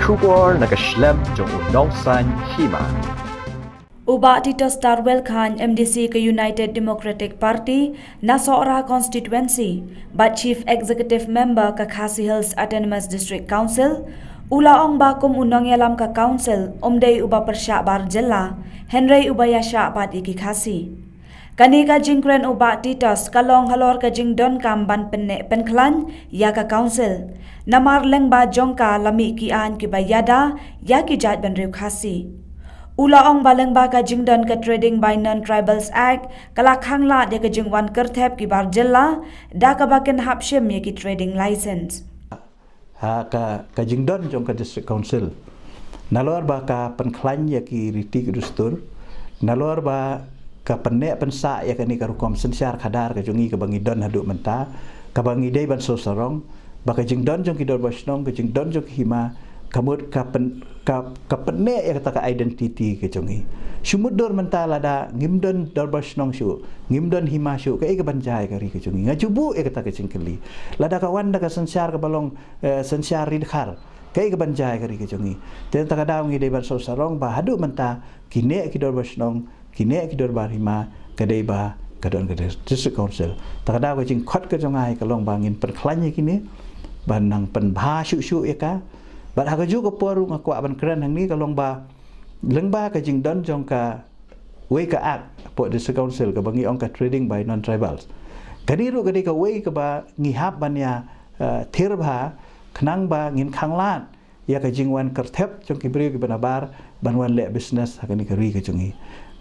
Kubor nakaslem jong unongsan hima. Uba Tito Starwell Khan MDC ke United Democratic Party Nasora constituency but Chief Executive Member ke Khasi Hills Autonomous District Council ula ong bakum unang yalam ke council omdei uba persyak bar jela Henry ubaya syak pat iki Khasi kani ka jingkren uba Titos kalong halor ka jingdon kam ban penek penklan ya ka council namar leng ba jongka lami kian ki bayada ya ki jat ban riu Khasi ula ong baleng ba ka jingdon ka Trading by Non-Tribals Act kala khangla de ka jingwan kerthep ki bar jela da ka baken hapshim ye ki trading license ka jingdon jong ka district council nalor ba ka penklan ya ki riti kedustur nalor ba ka penek pensa ya ka ni ka rukom sensiar khadar ka jongi ka bangi don hadu menta ka bangi dei ban so sarong ba ka jingdon jong ki dor basnong ka jingdon jong hima kamut ka penek ya kata ka identity ke jongi shumut dor menta lada ngimdon dor basnong shu ngimdon hima shu ka ban jai ka ri ka jongi ngajubu ya kata ka jingkeli lada ka wanda ka sensiar ka balong sensiar ri khar kai ka ban jai ka ri ka jongi ten ta ka daw ngi dei ban so sarong ba hadu menta kine ki dor basnong kini ki dor bar hima kadai ba kadon ka district council takada ko jing khot ka jongai ka long bangin perklanya kini banang pen bha shu shu ya ka bat ha ka ju ko poru ngakwa ban kran hang ni ka long ba lengba ka jing don jong ka we ka act po district council ka bangi ong ka trading by non tribals kadi ru kadi ka we ka ba ngihap ban ya thir bha khnang ba ngin khanglat ya ka jingwan kerthep jong ki bri ki banabar banwan le business ha ka ni ka ri ka jongi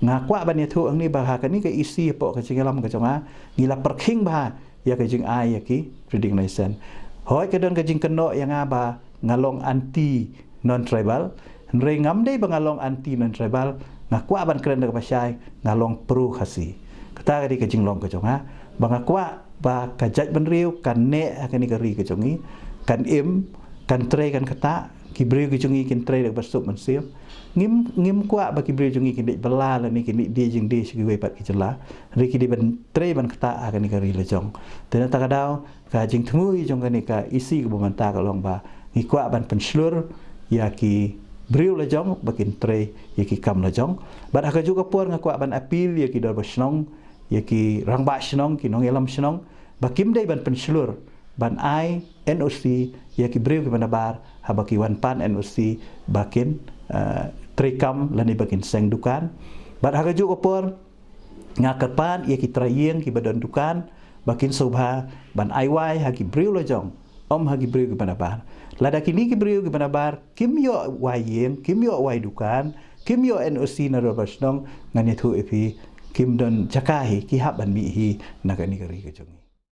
ngakwa ban ya thu ang ni ba ha ka ni ka isi po ka jingalam ka jonga ngila perking ba ya ka jing ai ya ki trading license hoi ka don ka jing keno yang ba ngalong anti non tribal nre ngam dei ba ngalong anti non tribal ngakwa ban kren ka pasai ngalong pro khasi kata ka di ka jing long ka jonga ba ngakwa ba ka jaj ban riu kan ne ha ka ni ka ri ka jongi kan im kan tre kan kata ki bri ki jongi kin tre dak basup man siap ngim kwa ba ki bri jongi kin dik bela la ni kin di jing di sigi we pat ki jela ri ki di ban tre ban kata ha ka ni ka ri le jong ten ta ka daw ka jing thmui jong ka ni ka isi ka ban ta ka long ba ngi kwa ban penslur ya ki bri le jong ba kin tre ya ki kam le jong ba ha ka juga por ngakwa ban apil ya ki dor basnong ya ki rang ba snong ki nong elam snong ba kim dei ban penslur ban ai NOC ya ki bri ki ban bar ha ba ki wan pan NOC bakin trikam lani bakin seng dukan bat haga juga por ngakarpan ia ki trayeng ki badan dukan bakin sobha ban aiwai hagi briu lojong om hagi briu ki banabar lada kini ki briu ki banabar kim yo wayeng kim yo wai dukan kim yo NOC na robasnong ngani thu epi kim don jakahi ki hab ban mi hi nagani gari ke jongi